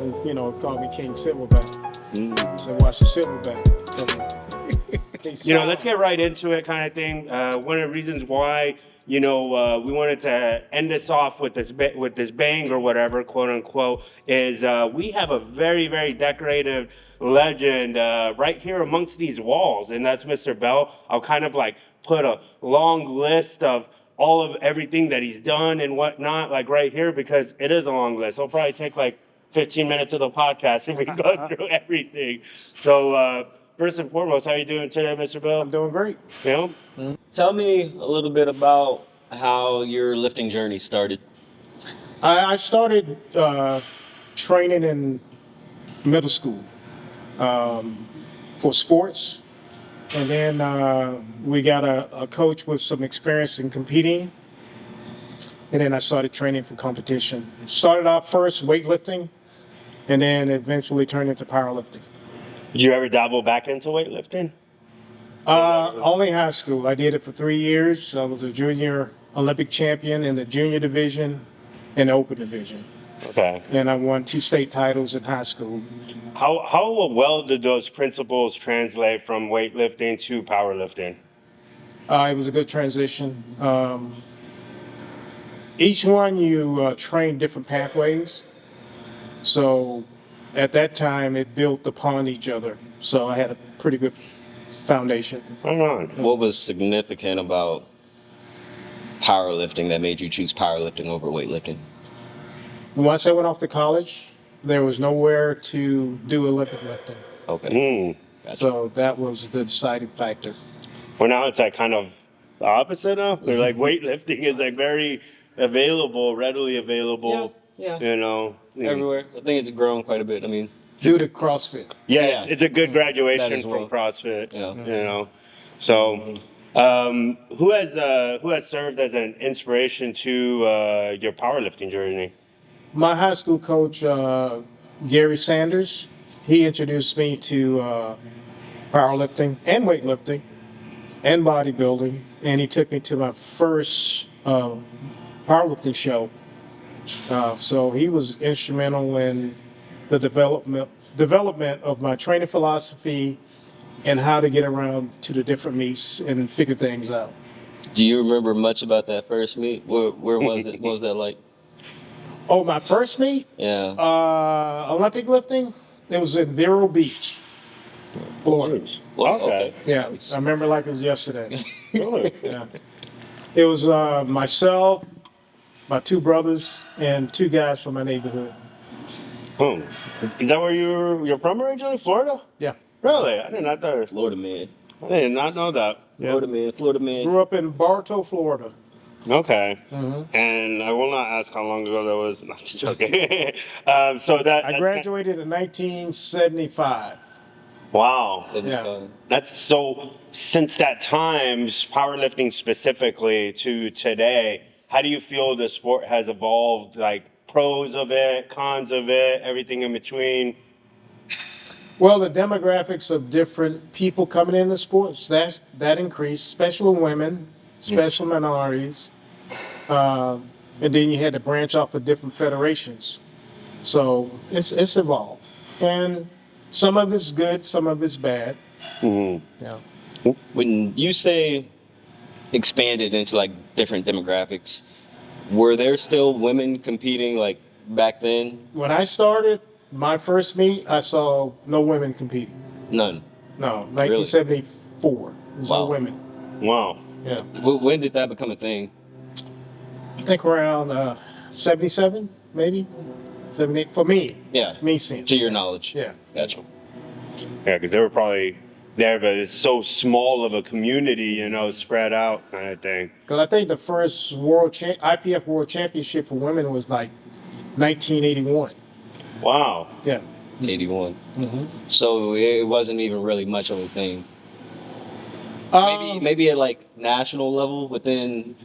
You know, called me King Silverback. So watch the Silverback. You know, let's get right into it, kind of thing. One of the reasons why, you know, we wanted to end this off with this bang or whatever, quote unquote, is we have a very, very decorated legend right here amongst these walls, and that's Mr. Bell. I'll kind of like put a long list of all of everything that he's done and whatnot, like right here, because it is a long list. It'll probably take like 15 minutes of the podcast if we go through everything. So, first and foremost, how you doing today, Mr. Bell? I'm doing great. You know? Tell me a little bit about how your lifting journey started. I started training in middle school for sports. And then we got a coach with some experience in competing. And then I started training for competition. Started off first weightlifting, and then eventually turned into powerlifting. Did you ever dabble back into weightlifting? Only high school. I did it for 3 years. I was a junior Olympic champion in the junior division and the open division. Okay. And I won 2 state titles in high school. How well did those principles translate from weightlifting to powerlifting? It was a good transition. Each one you train different pathways. So at that time, it built upon each other. So I had a pretty good foundation. Right on. What was significant about powerlifting that made you choose powerlifting over weightlifting? Once I went off to college, there was nowhere to do Olympic lifting. Okay. Gotcha. So that was the deciding factor. Well, now it's like kind of the opposite now. They're like weightlifting is like very available, readily available. Yeah. You know, Everywhere. I think it's grown quite a bit. I mean, Due to CrossFit. Yeah, it's a good graduation That as from well. CrossFit. Yeah. You know, so who has served as an inspiration to your powerlifting journey? My high school coach, Gary Sanders, he introduced me to powerlifting and weightlifting and bodybuilding, and he took me to my first powerlifting show. So he was instrumental in the development of my training philosophy and how to get around to the different meets and figure things out. do you remember much about that first meet? Where was it? What was that like? Oh, my first meet, Yeah. Olympic lifting, it was in Vero Beach, Florida. Well, Okay. Yeah, I remember like it was yesterday. Really? Yeah. It was myself, my 2 brothers, and 2 guys from my neighborhood. Is that where you're from originally? Florida? Yeah. Really? I did not know. Florida man. I did not know that. Florida man. Florida man. Grew up in Bartow, Florida. Okay. Mm-hmm. And I will not ask how long ago that was. Not joking. So I that's graduated in 1975. wow. Yeah. That's so. Since that time, powerlifting specifically to today, how do you feel the sport has evolved? Like pros of it, cons of it, everything in between. Well, the demographics of different people coming into sports, that increased, especially women, special minorities. And then you had to branch off of different federations. So it's evolved. And some of it's good, some of it's bad. Mm-hmm. Yeah. When you say expanded into like different demographics, were there still women competing like back then? When I started my first meet, I saw no women competing. None. No, 1974. There's no Wow. women. Wow. Yeah. When did that become a thing? I think around 77, maybe 78 for me. Yeah. Me seeing. To your knowledge. Yeah. Gotcha. Yeah, because they were probably there, but it's so small of a community, you know, spread out kind of thing. Because I think the first IPF World Championship for women was like 1981. Wow. Yeah. 81. Mm-hmm. So it wasn't even really much of a thing. Um, Maybe at like national level within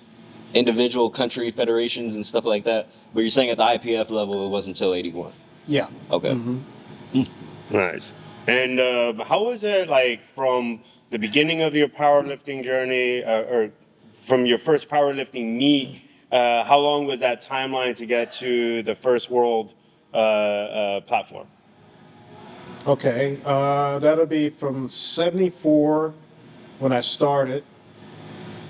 individual country federations and stuff like that. But you're saying at the IPF level, it wasn't until 81. Yeah. Okay. Mm-hmm. Nice. And how was it like from the beginning of your powerlifting journey or from your first powerlifting meet? How long was that timeline to get to the first world platform? Okay, that'll be from 74 when I started,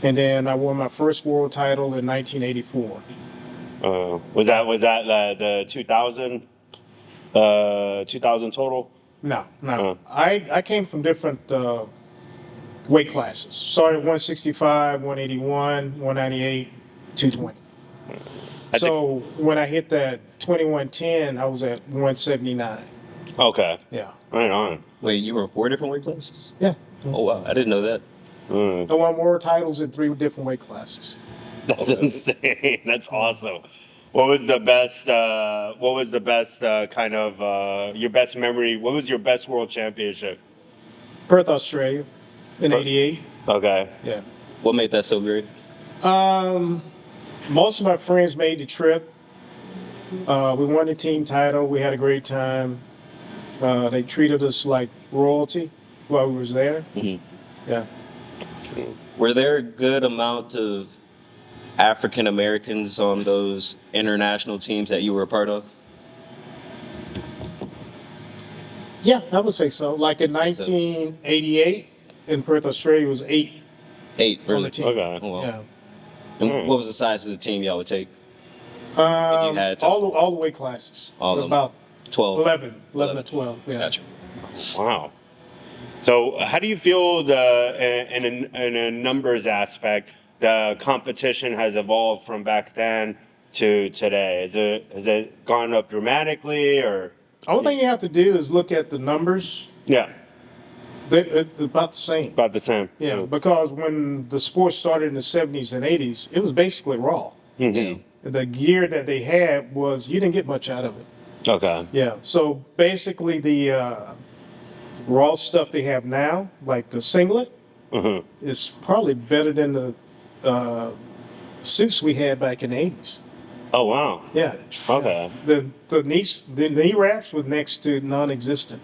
and then I won my first world title in 1984. Was that the 2000 2000 total? No, no. Uh. I came from different weight classes. Started 165, 181, 198, 220. That's So when I hit that 2110, I was at 179. Okay. Yeah. Right on. Wait, you were in 4 different weight classes? Yeah. Oh wow, I didn't know that. Mm. I won world titles in 3 different weight classes. That's Okay. insane. That's awesome. What was the best? What was the best kind of your best memory? What was your best world championship? Perth, Australia in Perth. 88. Okay. Yeah. What made that so great? Most of my friends made the trip. We won the team title. We had a great time. They treated us like royalty while we was there. Mhm. Yeah. Were there a good amount of African Americans on those international teams that you were a part of? Yeah, I would say so. Like in So- 1988 in Perth, Australia, was 8 8, on the really? team. Okay. Oh, wow. Yeah. And Mm. what was the size of the team y'all would take? had to- All the weight classes. All of them. About 12. 11 or 12. Yeah. Gotcha. Wow. So, how do you feel in a numbers aspect, the competition has evolved from back then to today? Has it gone up dramatically, or? Only thing you have to do is look at the numbers. Yeah, They're about the same. about the same. Yeah, because when the sport started in the 70s and 80s, it was basically raw. Mhm. The gear that they had was, you didn't get much out of it. Okay. Yeah, so basically the raw stuff they have now, like the singlet, Mhm. is probably better than the suits we had back in the 80s. Oh wow. Yeah. Okay. The knee wraps was next to non-existent.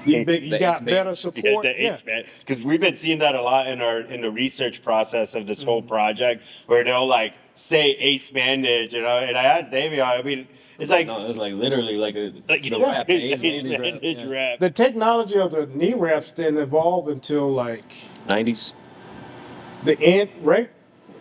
You The got ace better band. support. The ace man, because we've been seeing that a lot in the research process of this whole Mm-hmm. project, where they'll like say ace bandage, and I asked Davey, I mean, it's like No, it was like literally like like the rap, the ace ace bandage rap. bandage Yeah. rap. The technology of the knee wraps didn't evolve until like 90s. the end, right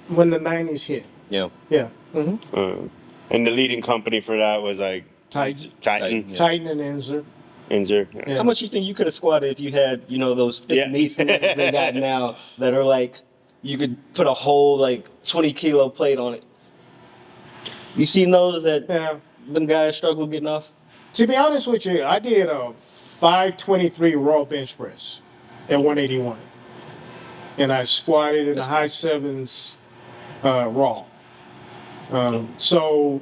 when the 90s hit. Yeah. Yeah. Mm-hmm. And the leading company for that was like Titan. Titan, Yeah. Titan and Inzer. Inzer. Yeah. How much you think you could have squatted if you had, those thick Yeah. knee sleeves they got now that are like, you could put a whole like 20-kilo plate on it? You seen those that Yeah. them guys struggle getting off? To be honest with you, I did a 523 raw bench press at 181, and I squatted in the high sevens raw. So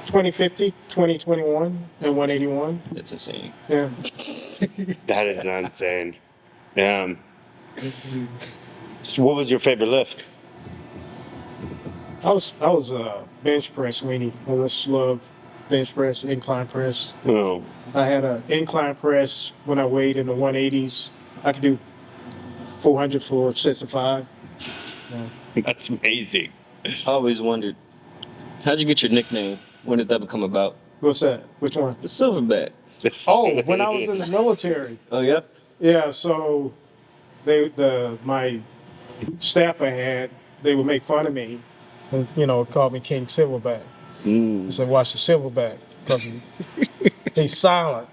2050, 2021 at 181. It's insane. Yeah. That is insane. Yeah. So what was your favorite lift? I was bench press weenie. I just love bench press, incline press. Oh, I had an incline press when I weighed in the 180s. I could do 400 for sets of 5. Yeah. that's amazing. I always wondered, how'd you get your nickname? When did that become about? What's that? Which one? The Silverback. Oh, when I was in the military. Oh, yeah? Yeah, so my staff I had, they would make fun of me and call me King Silverback. They said, watch the Silverback because he's silent.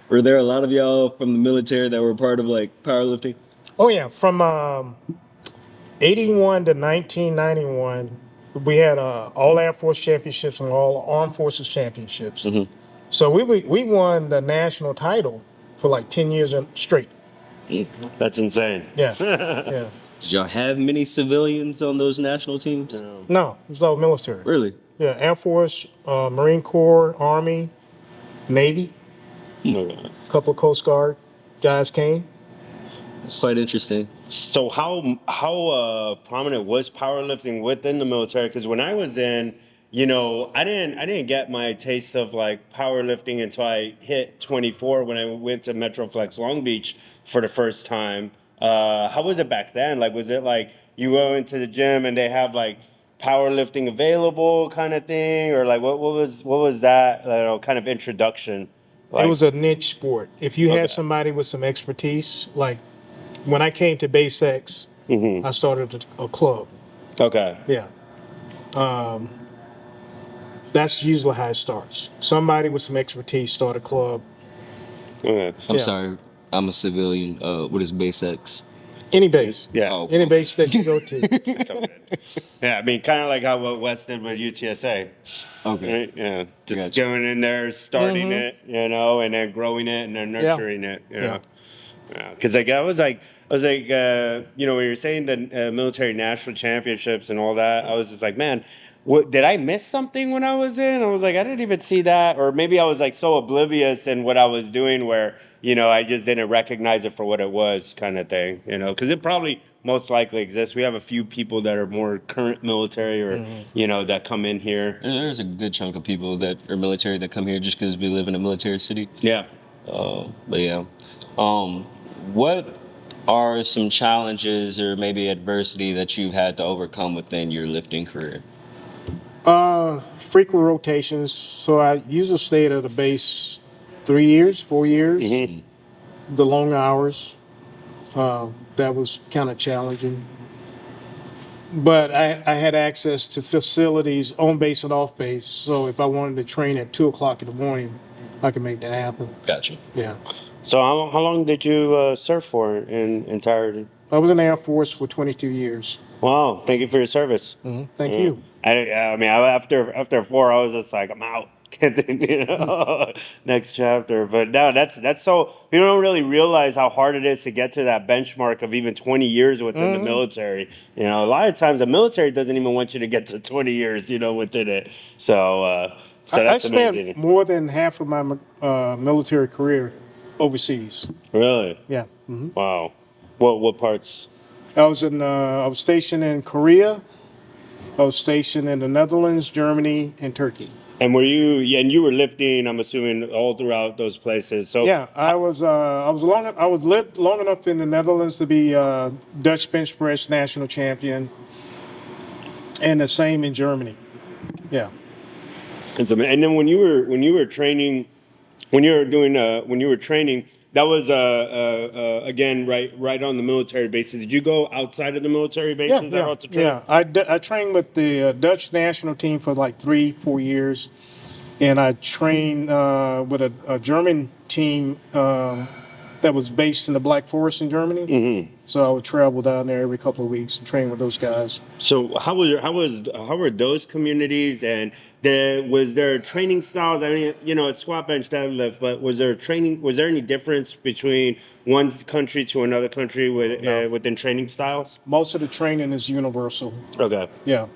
Were there a lot of y'all from the military that were part of like powerlifting? Oh yeah, from 81 to 1991, we had all Air Force championships and all Armed Forces championships. Mm-hmm. So we won the national title for like 10 years straight. That's insane. Yeah, yeah. Did y'all have many civilians on those national teams? No, it's all military. Really? Yeah, Air Force, Marine Corps, Army, Navy, Okay. a couple of Coast Guard guys came. It's quite interesting. So how prominent was powerlifting within the military? Because when I was in, I didn't get my taste of like powerlifting until I hit 24 when I went to Metroflex Long Beach for the first time. How was it back then? Like, was it like you go into the gym and they have like powerlifting available kind of thing, or like what was that kind of introduction? It was a niche sport. If you Okay. had somebody with some expertise, like when I came to Base X, I started a club. Okay. Yeah. That's usually how it starts. Somebody with some expertise start a club. Okay. I'm Yeah. sorry, I'm a civilian. What is base? Any base. Yeah. Oh, Any base that you go to. It's all good. Yeah, I mean, kind of like how what Wes did with UTSA. okay. Right? Yeah, just Gotcha. going in there, starting it, and then growing it, and then Yeah. nurturing it. Yeah. Because I was like, when you're saying the military national championships and all that, I was just like, man, what did I miss something when I was in? I was like, I didn't even see that, or maybe I was like so oblivious in what I was doing where I just didn't recognize it for what it was, kind of thing. Because it probably most likely exists. We have a few people that are more current military, or that come in here. There's a good chunk of people that are military that come here just because we live in a military city. Yeah. But yeah, what are some challenges or maybe adversity that you've had to overcome within your lifting career? Frequent rotations. So I usually stayed at a base 3 years, 4 years. The long hours. That was kind of challenging. But I had access to facilities on base and off base. So if I wanted to train at 2 o'clock in the morning, I could make that happen. Gotcha. Yeah. So how long did you serve for in entirety? I was in the Air Force for 22 years. Wow, thank you for your service. Thank you. I mean, after 4, I was just like, I'm out. Next chapter. But no, that's so people don't really realize how hard it is to get to that benchmark of even 20 years within the military. A lot of times the military doesn't even want you to get to 20 years, within it. So I that's spent amazing. more than half of my military career overseas. Really? Yeah. Wow. What parts? I was stationed in Korea. I was stationed in the Netherlands, Germany, and Turkey. And you were lifting, I'm assuming, all throughout those places. So Yeah, I was lived long enough in the Netherlands to be Dutch bench press national champion, and the same in Germany. Yeah. and then when you were training, when you were training, that was again right on the military bases. Did you go outside of the military bases at all to train? Yeah. I trained with the Dutch national team for like 3-4 years, and I trained with a German team that was based in the Black Forest in Germany. So I would travel down there every couple of weeks and train with those guys. So how were those communities, and was there training styles? I mean, it's squat, bench, deadlift, but was there any difference between one country to another country within training styles? Most of the training is universal. Okay. Yeah,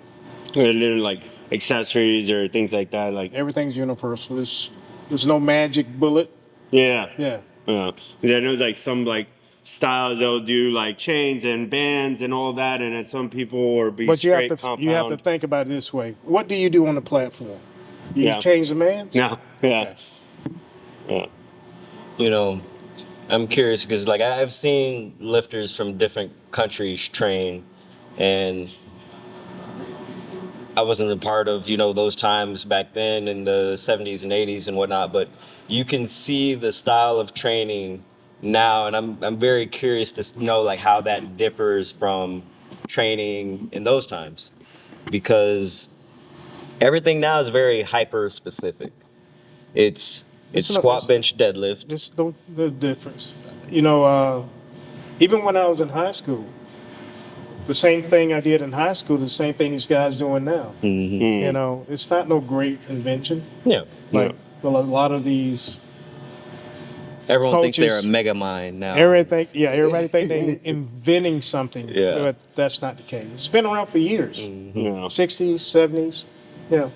Like accessories or things like that, like everything's universal. There's no magic bullet. yeah. Yeah. Yeah, then there's like some like styles they'll do like chains and bands and all that, and then some people or be But straight you have to compound. think about it this way. What do you do on the platform? You Yeah. just change the bands? No, yeah, Okay. yeah. I'm curious because like I've seen lifters from different countries train, and I wasn't a part of those times back then in the 70s and 80s and whatnot, but you can see the style of training now, and I'm very curious to know like how that differs from training in those times, because everything now is very hyper specific. It's It's squat, bench, deadlift. This is the difference. Even when I was in high school, the same thing I did in high school, the same thing these guys doing now. It's not no great invention. Yeah. Like a lot of these Everyone thinks they're a coaches- mega mind now. everybody think they're inventing something. Yeah. But that's not the case. It's been around for years. Yeah. 60s, 70s. Yeah.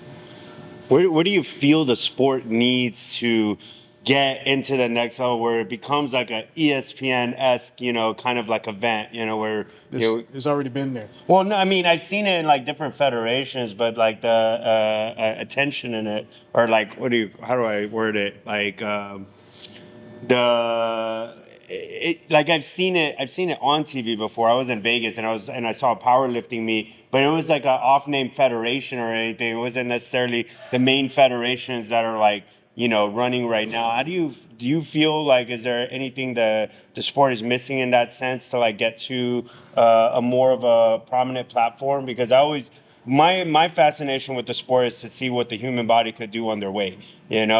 Where do you feel the sport needs to get into the next level where it becomes like a ESPN-esque, kind of like event, where It's already been there. well, no, I mean, I've seen it in like different federations, but like the attention in it, or like, how do I word it? Like, like I've seen it on TV before. I was in Vegas and I saw a powerlifting meet, but it was like a off-name federation or anything. It wasn't necessarily the main federations that are like, running right now. How do you feel like, is there anything the sport is missing in that sense to like get to a more of a prominent platform? Because my fascination with the sport is to see what the human body could do on their weight, and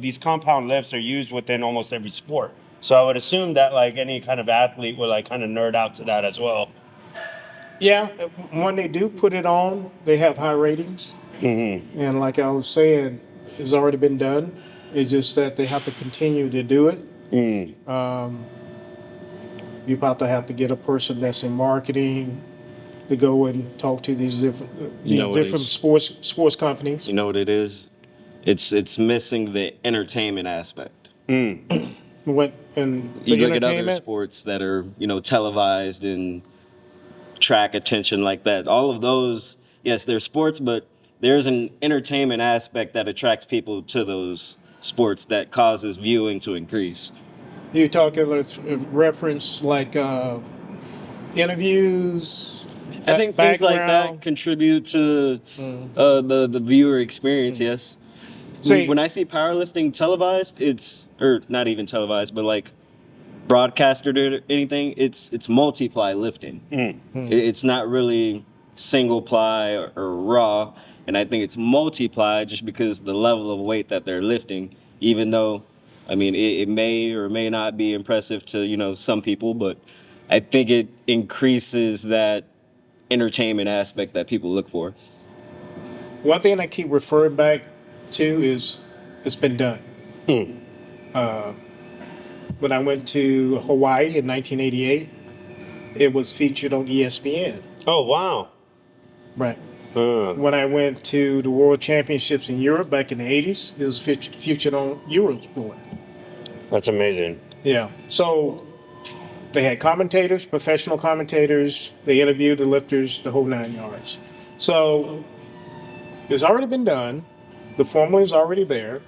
these compound lifts are used within almost every sport. So I would assume that like any kind of athlete would like kind of nerd out to that as well. Yeah, when they do put it on, they have high ratings. Mm-hmm. And like I was saying, it's already been done. It's just that they have to continue to do it. You about to have to get a person that's in marketing to go and talk to these different sports companies. You know what it is? It's missing the entertainment aspect. What and You the look at other entertainment. sports that are, televised and track attention like that. All of those, yes, they're sports, but there's an entertainment aspect that attracts people to those sports that causes viewing to increase. You're talking, let's reference like interviews. I think things like that background. contribute to the viewer experience. Yes. See, When I see powerlifting televised, or not even televised, but like broadcasted or anything, it's multiply lifting. It's not really single ply or raw, and I think it's multiply just because the level of weight that they're lifting. Even though, I mean, it may or may not be impressive to some people, but I think it increases that entertainment aspect that people look for. one thing I keep referring back to is it's been done. When I went to Hawaii in 1988, it was featured on ESPN. Oh wow! Right. When I went to the World Championships in Europe back in the 80s, it was featured on Eurosport. That's amazing. Yeah. So they had commentators, professional commentators. They interviewed the lifters, the whole 9 yards. So it's already been done. The formula is already there.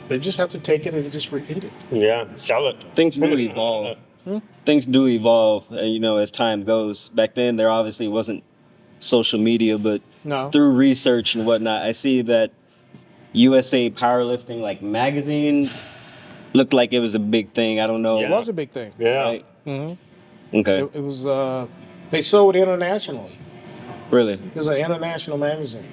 They just have to take it and just repeat it. Yeah, sell it. Things do evolve. Things do evolve, as time goes. Back then, there obviously wasn't social media, but No. through research and whatnot, I see that USA Powerlifting magazine looked like it was a big thing. I don't know. It was a big thing. Yeah. Right? Mm-hmm. Okay. It was. They sold internationally. Really? It was an international magazine.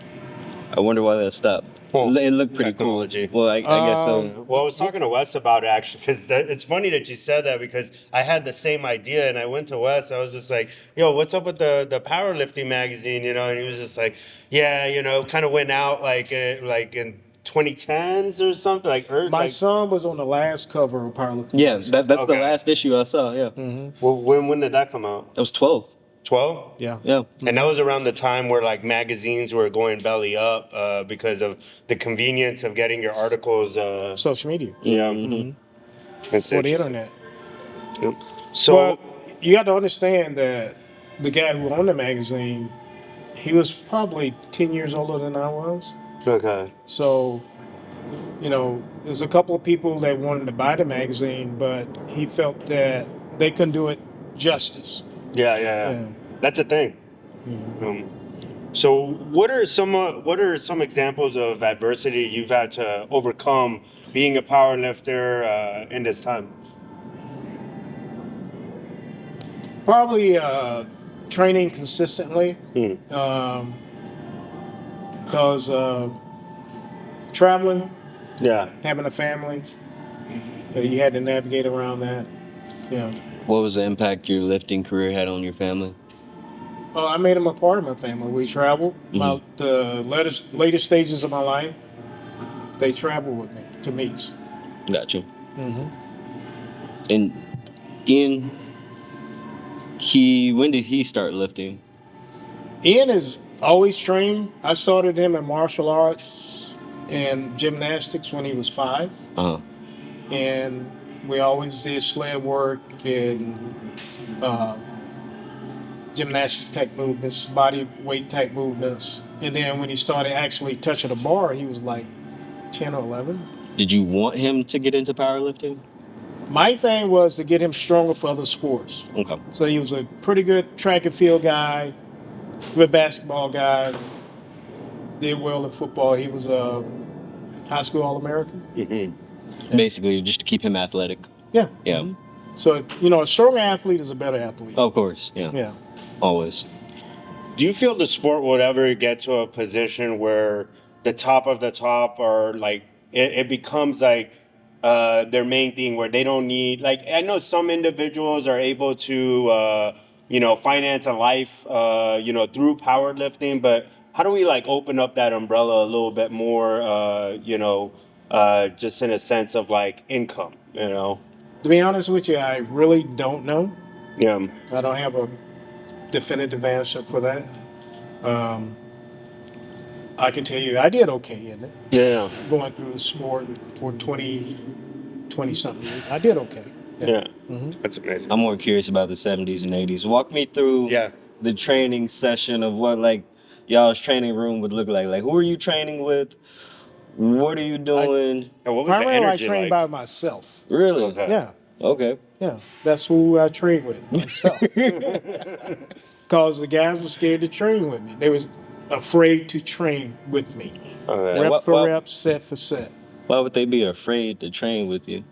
I wonder why that stopped. Well, It looked pretty technology. cool. Well, I guess so. Well, I was talking to Wes about it actually, because it's funny that you said that, because I had the same idea, and I went to Wes. I was just like, "Yo, what's up with the powerlifting magazine?" And he was just like, "Yeah, kind of went out like in 2010s or something like." My son was on the last cover of Powerlifting. Yeah, that's the Okay. last issue I saw. Yeah, Well, when did that come out? that was 12. 12? Yeah. Yeah. And that was around the time where like magazines were going belly up because of the convenience of getting your articles. Social media. Yeah. For the internet. So Well, you got to understand that the guy who owned the magazine, he was probably 10 years older than I was. okay. So, there's a couple of people that wanted to buy the magazine, but he felt that they couldn't do it justice. Yeah. That's a thing. So what are some examples of adversity you've had to overcome being a powerlifter in this time? Probably training consistently, because traveling, Yeah. having a family, you had to navigate around that. Yeah. What was the impact your lifting career had on your family? I made him a part of my family. We traveled. The latest stages of my life, they traveled with me to meets. Gotcha. And Ian, when did he start lifting? Ian is always trained. I started him in martial arts and gymnastics when he was 5. And we always did sled work and gymnastic type movements, body weight type movements. And then when he started actually touching a bar, he was like 10 or 11. Did you want him to get into powerlifting? My thing was to get him stronger for other sports. Okay. So he was a pretty good track and field guy, good basketball guy, did well in football. He was a high school All-American. Mm-hmm. Basically, just to keep him athletic. Yeah. Yeah. Mhm. So, a strong athlete is a better athlete. Of course. Yeah. Yeah. Always. Do you feel the sport would ever get to a position where the top of the top are like it becomes like their main thing where they don't need like I know some individuals are able to finance a life through powerlifting, but how do we like open up that umbrella a little bit more just in a sense of like income, To be honest with you, I really don't know. Yeah. I don't have a definitive answer for that. I can tell you I did okay in it. Yeah. Going through the sport for 20 something years. I did okay. Yeah. Mm-hmm. That's amazing. I'm more curious about the 70s and 80s. Walk me through the training session of what like y'all's training room would look like. Like, who are you training with? What are you doing? And what was the Primarily, I energy trained like? by myself. Really? Okay. Yeah, Okay. yeah. That's who I trained with, myself. Because the guys were scared to train with me. They was afraid to train with me. Okay. Yeah. Rep for Well- rep, set for set. Why would they be afraid to train with you?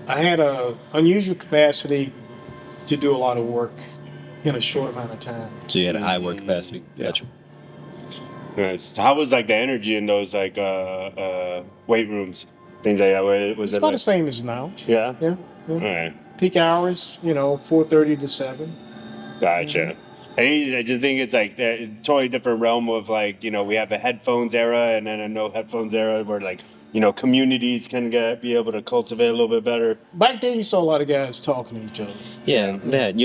I had a unusual capacity to do a lot of work in a short amount of time. So you had a high work capacity. Yeah. Gotcha. Nice. So how was like the energy in those like weight rooms, things like that? Was It's it about like, the same as now. yeah? Yeah. All right. Peak hours, 4:30 to 7. Gotcha. I just think it's like a totally different realm of like we have a headphones era and then a no headphones era where like communities can be able to cultivate a little bit better. Back then, you saw a lot of guys talking to each other. Yeah, that,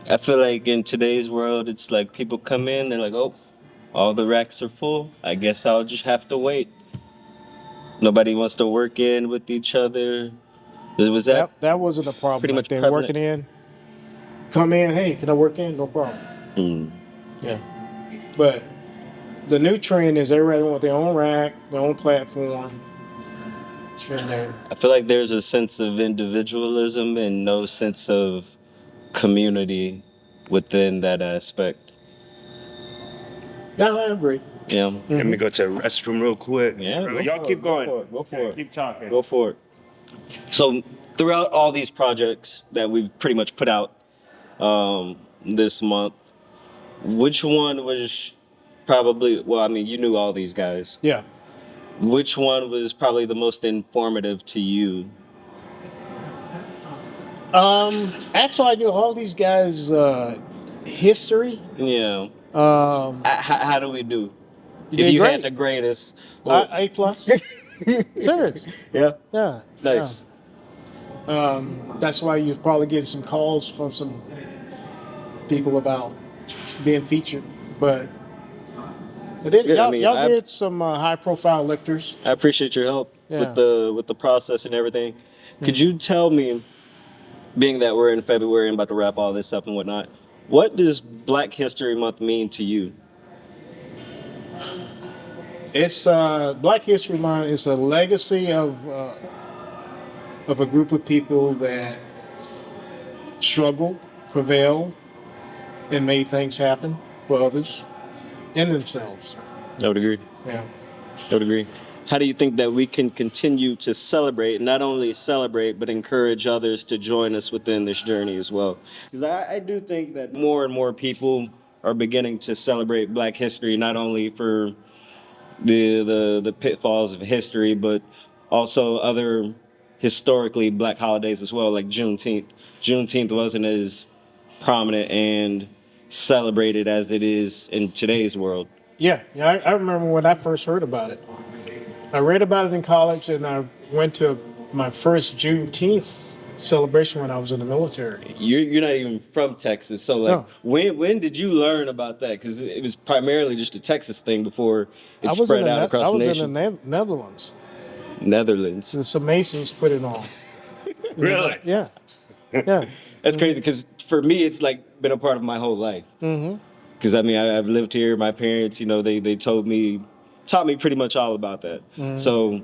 I feel like in today's world, it's like people come in, they're like, oh, all the racks are full. I guess I'll just have to wait. Nobody wants to work in with each other. Was that? That wasn't a problem. pretty Like much they're prevalent? working in. Come in, hey, can I work in? No problem. Hmm. Yeah. But the new trend is everybody want their own rack, their own platform. And then, I feel like there's a sense of individualism and no sense of community within that aspect. yeah, I agree. Yeah. Let me go to the restroom real quick. Yeah, go Y'all for keep it, go going. for it, go for it. Keep talking. Go for it. So throughout all these projects that we've pretty much put out this month, which one was probably, well, I mean, you knew all these guys. Yeah. Which one was probably the most informative to you? Actually, I knew all these guys' history. Yeah. Um, How do we do? You If did you great. had the greatest. well, A plus. Serious. yeah. Yeah. Nice. Yeah. That's why you're probably getting some calls from some people about being featured. But good. I y'all, mean, y'all did some high-profile lifters. I appreciate your help Yeah. with the process and everything. Could you tell me, being that we're in February and about to wrap all this up and whatnot, what does Black History Month mean to you? It's Black History Month is a legacy of a group of people that struggled, prevailed, and made things happen for others and themselves. I would agree. Yeah. I would agree. How do you think that we can continue to celebrate, not only celebrate, but encourage others to join us within this journey as well? Because I do think that more and more people are beginning to celebrate Black history, not only for the pitfalls of history, but also other historically Black holidays as well, like Juneteenth. Juneteenth wasn't as prominent and celebrated as it is in today's world. Yeah. I remember when I first heard about it. I read about it in college, and I went to my first Juneteenth celebration when I was in the military. You're not even from Texas, so like, No. when did you learn about that? Because it was primarily just a Texas thing before it spread out across I was the in nation. the Netherlands. Netherlands. The Masons put it on. Really? Yeah. Yeah. That's crazy because for me, it's like been a part of my whole life. Mm-hmm. Because I mean, I've lived here. My parents, they taught me pretty much all about that. Mm-hmm. So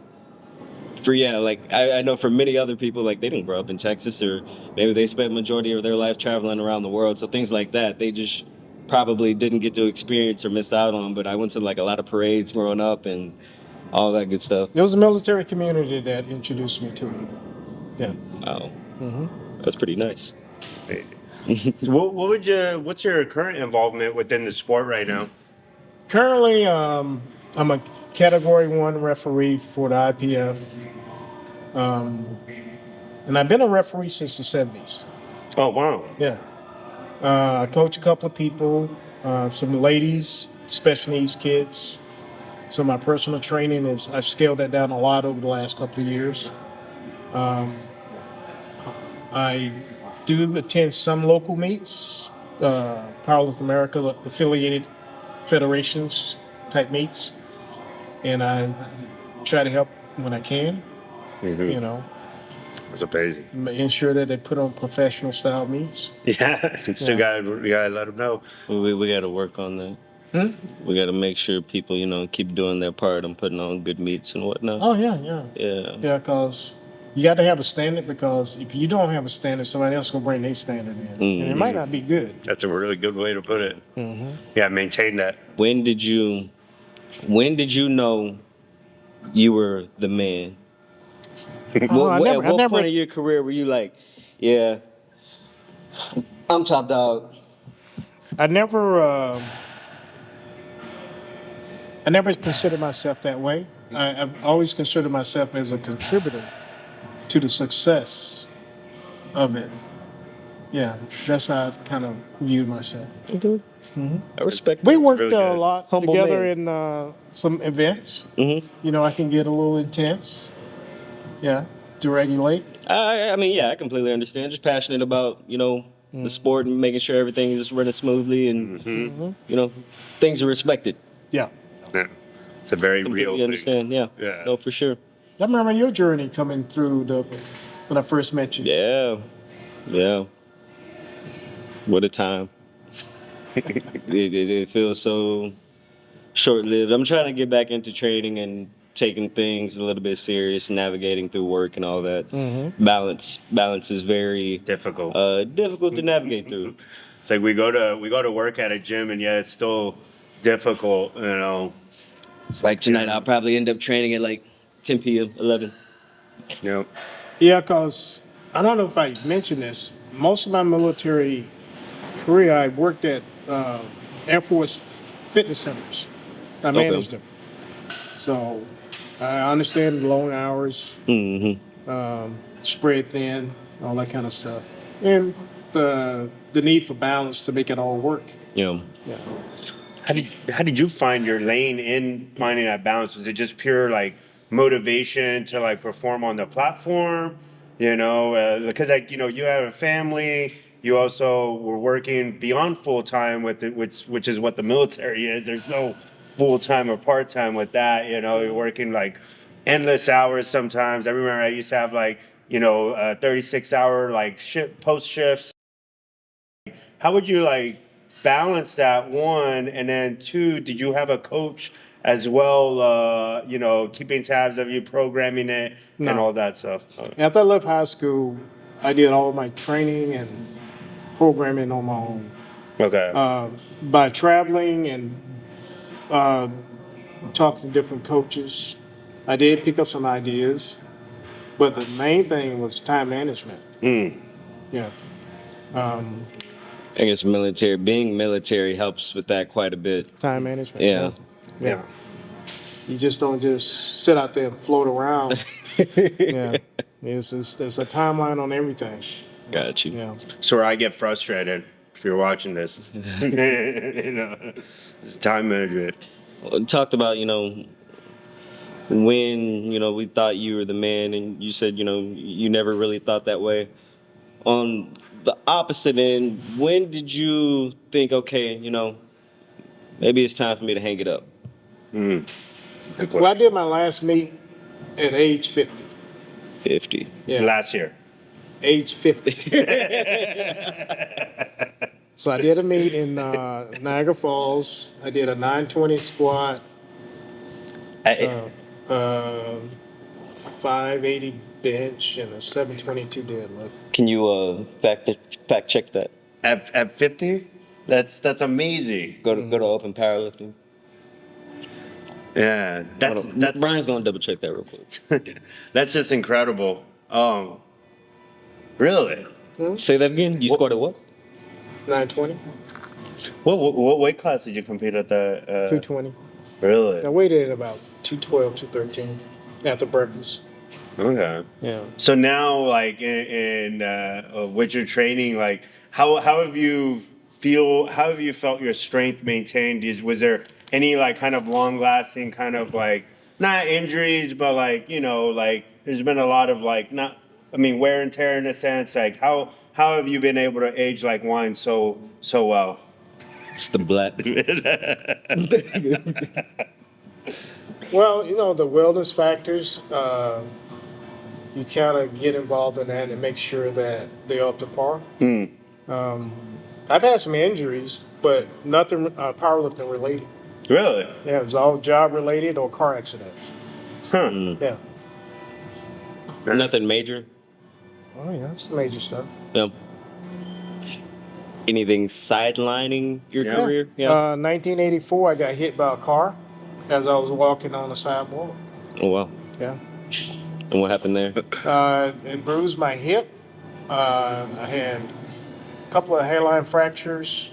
for like I know for many other people, like they didn't grow up in Texas, or maybe they spent majority of their life traveling around the world, so things like that they just probably didn't get to experience or miss out on. But I went to like a lot of parades growing up and all that good stuff. It was a military community that introduced me to it. Yeah. Wow, hmm that's pretty nice. So what's your current involvement within the sport right now? Currently, I'm a Category 1 referee for the IPF. And I've been a referee since the 70s. Oh, wow. Yeah. I coach a couple of people, some ladies, special needs kids. So my personal training I've scaled that down a lot over the last couple of years. I do attend some local meets, Powerlifting America affiliated federations type meets, and I try to help when I can, you know, That's amazing. ensure that they put on professional style meets. Yeah. So Yeah. we gotta let them know. We got to work on that. We got to make sure people, keep doing their part and putting on good meets and whatnot. Oh yeah, yeah. Yeah. Yeah, because you got to have a standard, because if you don't have a standard, somebody else will bring their standard in. And it might not be good. That's a really good way to put it. Yeah, maintain that. When did you know you were the man? At what point in your career were you like, yeah, I'm top dog? I never considered myself that way. I've always considered myself as a contributor to the success of it. Yeah, that's how I've kind of viewed myself. I respect We that. worked really a good. lot Humble together man. in some events. Mm-hmm. I can get a little intense. Yeah, to regulate. I mean, yeah, I completely understand. Just passionate about, the sport and making sure everything is running smoothly and, things are respected. Yeah. Yeah. It's a very real Completely thing. understand. Yeah. Yeah. No, for sure. I remember your journey coming through when I first met you. Yeah. Yeah. What a time. It feels so short-lived. I'm trying to get back into training and taking things a little bit serious, navigating through work and all that. Balance is very Difficult. difficult to navigate through. It's like we go to work at a gym, and it's still difficult. Like tonight, I'll probably end up training at like 10 p.m., 11. Yep. Yeah, because I don't know if I mentioned this. Most of my military career, I worked at Air Force fitness centers. I managed them. So I understand the long hours, spread thin, all that kind of stuff. And the need for balance to make it all work. Yeah. Yeah. How did you find your lane in finding that balance? Was it just pure like motivation to like perform on the platform? Because you have a family. You also were working beyond full time with it, which is what the military is. There's no full time or part time with that. You're working like endless hours sometimes. I remember I used to have like 36-hour like post shifts. How would you like balance that, one, and then two, did you have a coach as well, keeping tabs of you programming it and No. all that stuff? After I left high school, I did all my training and programming on my own. Okay. By traveling and talking to different coaches, I did pick up some ideas, but the main thing was time management. Yeah. I guess being military helps with that quite a bit. Time management. Yeah. Yeah. You just don't just sit out there and float around. Yeah. There's a timeline on everything. Got you. Yeah. So where I get frustrated, if you're watching this, it's time management. Well, talked about, when, we thought you were the man, and you said, you never really thought that way. On the opposite end, when did you think, okay, maybe it's time for me to hang it up? Well, I did my last meet at age 50. 50. Yeah. Last year. Age 50. So I did a meet in Niagara Falls. I did a 920 squat, 580 bench and a 722 deadlift. Can you fact check that? At 50? That's amazing. Go to Open Powerlifting. Yeah, that's Brian's gonna double check that real quick. that's just incredible. Really? Say that again. You squatted what? 920, What weight class did you compete at the? 220. Really? I weighed in about 212, 213 after breakfast. Okay. Yeah. So now, like in with your training, like how have you felt your strength maintained? Was there any like kind of long lasting kind of like not injuries, but like like there's been a lot of like wear and tear in a sense. Like how have you been able to age like wine so well? It's the black. Well, the wellness factors, you kind of get involved in that and make sure that they're up to par. I've had some injuries, but nothing powerlifting related. Really? Yeah, it was all job related or car accidents. Huh. Yeah. Nothing major. Oh yeah, that's major stuff. No. Anything sidelining your Yeah. career? 1984, I got hit by a car as I was walking on the sidewalk. Oh wow. Yeah. And what happened there? It bruised my hip. I had a couple of hairline fractures.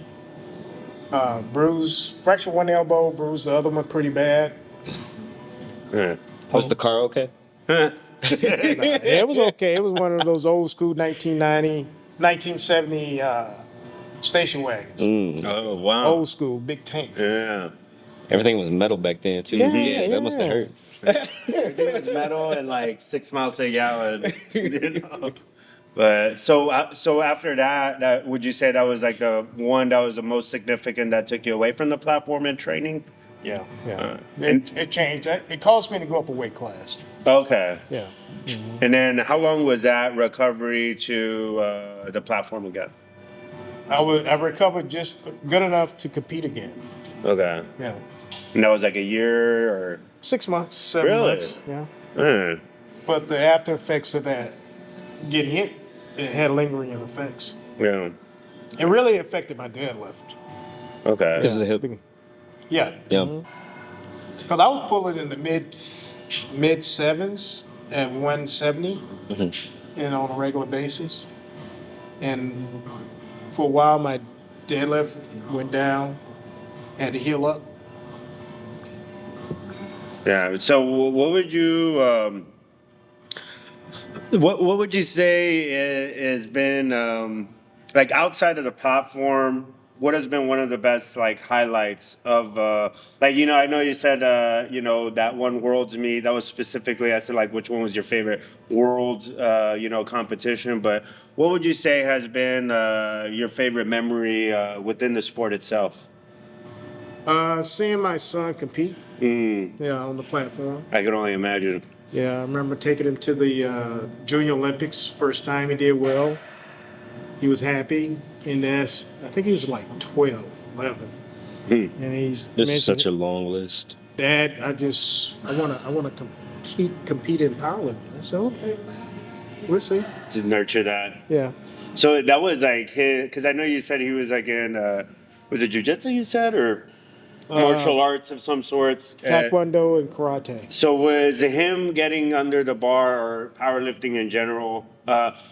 Fractured one elbow, bruised the other one pretty bad. Yeah. Was the car okay? Yeah, it was okay. It was one of those old school 1970 station wagons. Oh wow. Old school, big tank. Yeah. Everything was metal back then too. Yeah, That must have hurt. Everything was metal and like 6 miles a gallon. But so after that, would you say that was like the one that was the most significant that took you away from the platform and training? Yeah. It changed. It caused me to go up a weight class. Okay. Yeah. And then how long was that recovery to the platform again? I recovered just good enough to compete again. Okay. Yeah. And that was like a year or? 6 months, 7 Really? months. Yeah. Mm. But the after effects of that getting hit, it had lingering effects. Yeah. It really affected my deadlift. Okay. Because of the hip. Yeah. Yeah. Because I was pulling in the mid sevens at 170, on a regular basis. And for a while, my deadlift went down, had to heal up. Yeah. So what would you what would you say has been like outside of the platform? What has been one of the best like highlights of I know you said that one Worlds meet that was specifically I said like which one was your favorite Worlds competition, but what would you say has been your favorite memory within the sport itself? Seeing my son compete, on the platform. I can only imagine. Yeah, I remember taking him to the Junior Olympics. First time he did well. He was happy. And I think he was like 12, 11. And he's This is such a long list. Dad, I want to compete in powerlifting. I said, okay, we'll see. Just nurture that. Yeah. So that was like his, because I know you said he was like in, was it jujitsu you said, or martial arts of some sorts? Taekwondo and karate. So was him getting under the bar or powerlifting in general,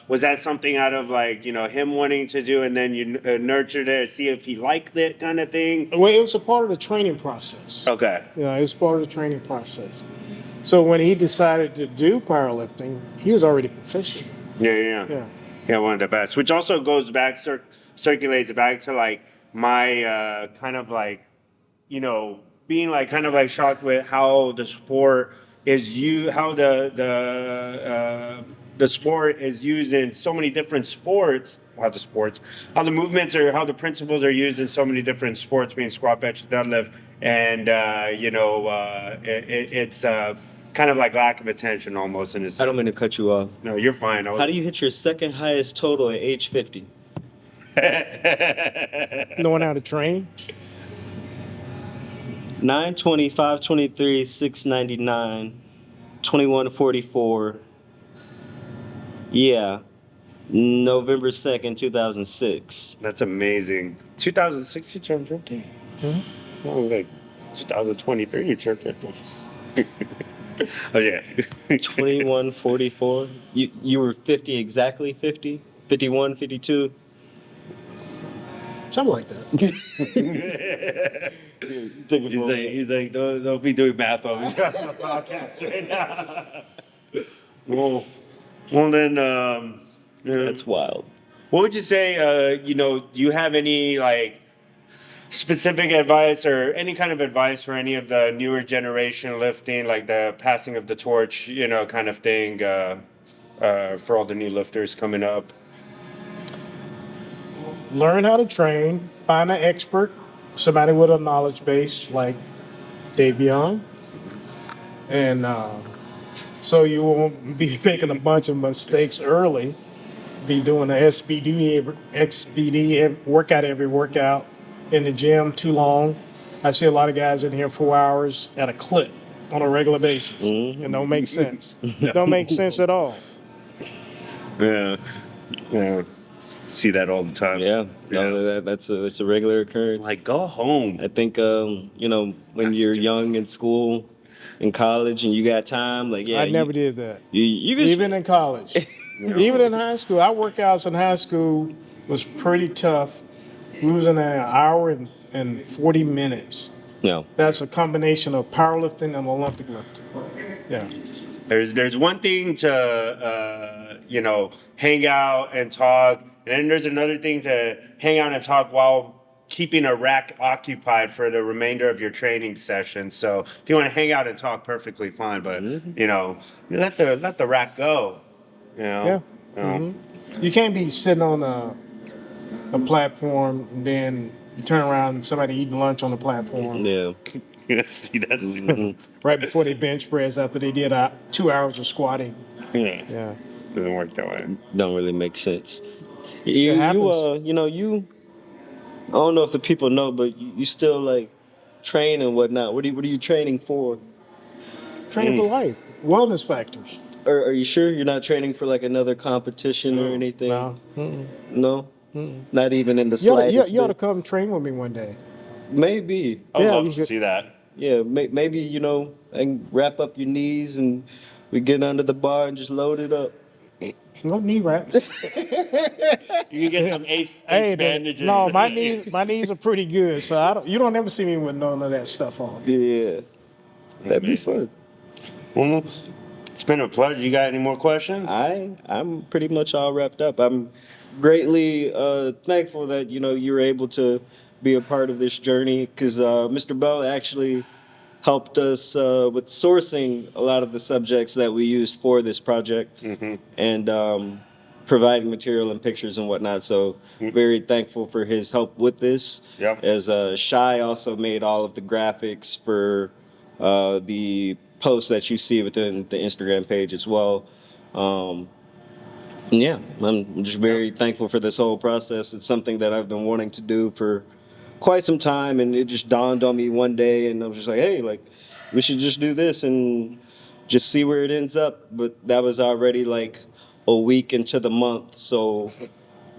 was that something out of like, him wanting to do and then you nurtured it, see if he liked it kind of thing? Well, it was a part of the training process. Okay. Yeah, it was part of the training process. So when he decided to do powerlifting, he was already proficient. Yeah, one of the best, which also goes back, circulates back to like my kind of like, being like kind of like shocked with how the sport is how the sport is used in so many different sports. How the movements are, how the principles are used in so many different sports, being squat, bench, deadlift, and it's kind of like lack of attention almost. And I don't mean to cut you off. No, you're fine. How do you hit your second highest total at age 50? Knowing how to train. 920, 523, 699, 2144. Yeah. November 2nd, 2006. That's amazing. 2006, you turned 50. Mhm. I was like 2023, you turned 50. Oh yeah. 2144. You were 50 exactly 50? 51, 52? Something like that. He's like, don't be doing math on me on the podcast right now. well, well then, That's wild. what would you say? Do you have any like specific advice or any kind of advice for any of the newer generation lifting, like the passing of the torch, kind of thing, for all the new lifters coming up? Learn how to train, find an expert, somebody with a knowledge base like Dave Young, and so you won't be making a bunch of mistakes early. Be doing the XBD workout every workout in the gym too long. I see a lot of guys in here 4 hours at a clip on a regular basis. It don't make sense. It don't make sense at all. Yeah. Yeah. See that all the time. Yeah, no, that's a regular occurrence. Like, go home. I think when you're young in school, in college, and you got time, like I never did that. You can Even in college, even in high school, our workouts in high school was pretty tough. We was in an hour and 40 minutes. No. That's a combination of powerlifting and Olympic lifting. Yeah. There's one thing to hang out and talk, and then there's another thing to hang out and talk while keeping a rack occupied for the remainder of your training session. So if you want to hang out and talk, perfectly fine, but let the rack go. Yeah. You can't be sitting on a platform and then you turn around and somebody eating lunch on the platform. Yeah. See that's Right before they bench press after they did 2 hours of squatting. yeah. Doesn't work that way. Don't really make sense. It happens. I don't know if the people know, but you still like train and whatnot. What are you training for? Training for life, wellness factors. Are you sure you're not training for like another competition or anything? No. Mm-mm. No? Not even in the You slightest ought to bit? come train with me one day. Maybe. I'd Yeah, love you to should- see that. Yeah, maybe, I can wrap up your knees and we get under the bar and just load it up. No knee wraps. You can get some ace Hey, bandages. no, my knees are pretty good, so you don't ever see me with none of that stuff on. Yeah. That'd be fun. Well, it's been a pleasure. You got any more questions? I'm pretty much all wrapped up. I'm greatly thankful that you were able to be a part of this journey because Mr. Bell actually helped us with sourcing a lot of the subjects that we used for this project and providing material and pictures and whatnot. So very thankful for his help with this. Yep. As Shai also made all of the graphics for the posts that you see within the Instagram page as well. Yeah, I'm just very thankful for this whole process. It's something that I've been wanting to do for quite some time, and it just dawned on me one day, and I was just like, hey, like, we should just do this and just see where it ends up. But that was already like a week into the month, so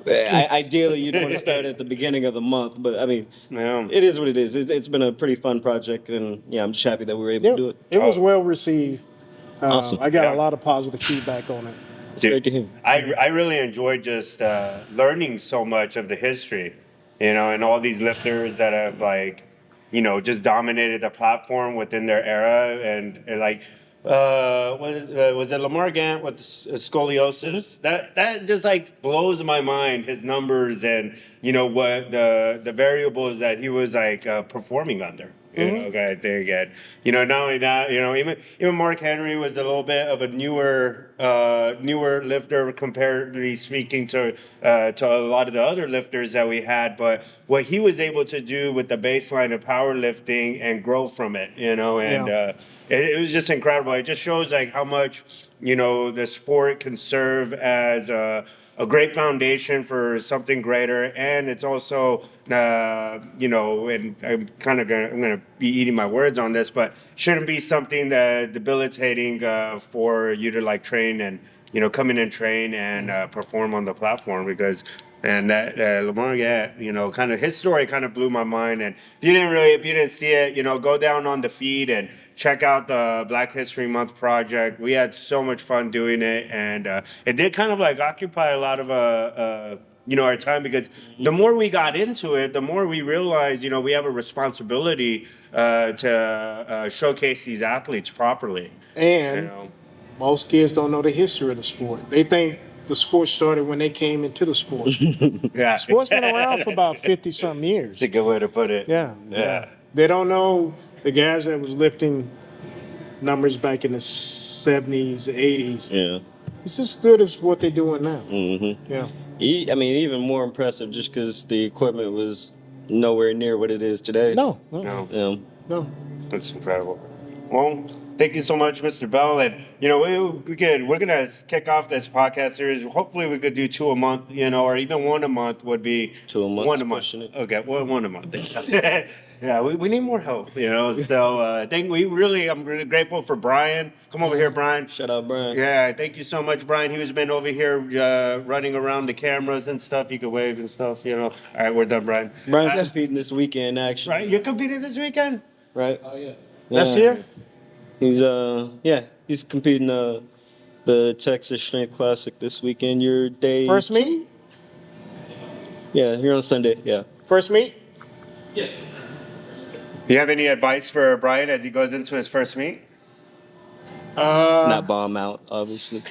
ideally you'd want to start at the beginning of the month. But I mean, Yeah. it is what it is. It's been a pretty fun project, and yeah, I'm just happy that we were able to do it. It was well received. Awesome. I got Yeah. a lot of positive feedback on it. It's great to hear. I really enjoyed just learning so much of the history, and all these lifters that have just dominated the platform within their era, and like, was it Lamar Gant with the scoliosis? That just like blows my mind. His numbers and what the variables that he was like performing under. Okay, there you go. Not only that, even Mark Henry was a little bit of a newer lifter comparatively speaking to a lot of the other lifters that we had. But what he was able to do with the baseline of powerlifting and grow from it, it was just incredible. It just shows like how much the sport can serve as a great foundation for something greater, and it's also, and I'm gonna be eating my words on this, but shouldn't be something that debilitating for you to like train and come in and train and perform on the platform because. And that Lamar, kind of his story kind of blew my mind. And if you didn't see it, go down on the feed and check out the Black History Month project. We had so much fun doing it, and it did kind of like occupy a lot of our time because the more we got into it, the more we realized, we have a responsibility to showcase these athletes properly. And most kids don't know the history of the sport. They think the sport started when they came into the sport. Yeah. Sport's been around for about 50-something years. That's a good way to put it. Yeah. They don't know the guys that was lifting numbers back in the 70s, 80s. Yeah. It's as good as what they're doing now. Mm-hmm. Yeah. I mean, even more impressive just because the equipment was nowhere near what it is today. No. Yeah. That's incredible. Well, thank you so much, Mr. Bell. And we're gonna kick off this podcast series. Hopefully, we could do 2 a month, or even 1 a month would be 2 a month. 1 a month. Okay, 1 a month. Yeah, we need more help, So I think I'm really grateful for Brian. Come over here, Brian. Shout out, Brian. Yeah, thank you so much, Brian. He was been over here running around the cameras and stuff. You could wave and stuff, All right, we're done, Brian. Brian's competing this weekend, actually. Right, you're competing this weekend? Right? Oh, yeah. That's Yeah. here? He's competing the Texas Strength Classic this weekend. Your day First meet? Yeah, here on Sunday. Yeah. First meet? Yes. Do you have any advice for Brian as he goes into his first meet? Not bomb out, obviously.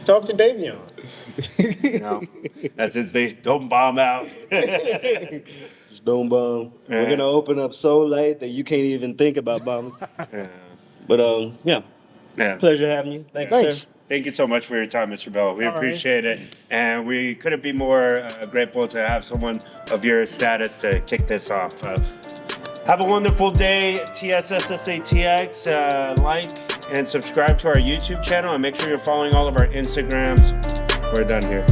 Talk to Davion. No, that's his thing. Don't bomb out. Just don't bomb. Yeah. We're gonna open up so late that you can't even think about bombing. Yeah. But Yeah. pleasure having you. Thanks. Thanks. Thank you so much for your time, Mr. Bell. We All right. appreciate it. And we couldn't be more grateful to have someone of your status to kick this off. Have a wonderful day, TSSSATX. Like and subscribe to our YouTube channel and make sure you're following all of our Instagrams. We're done here.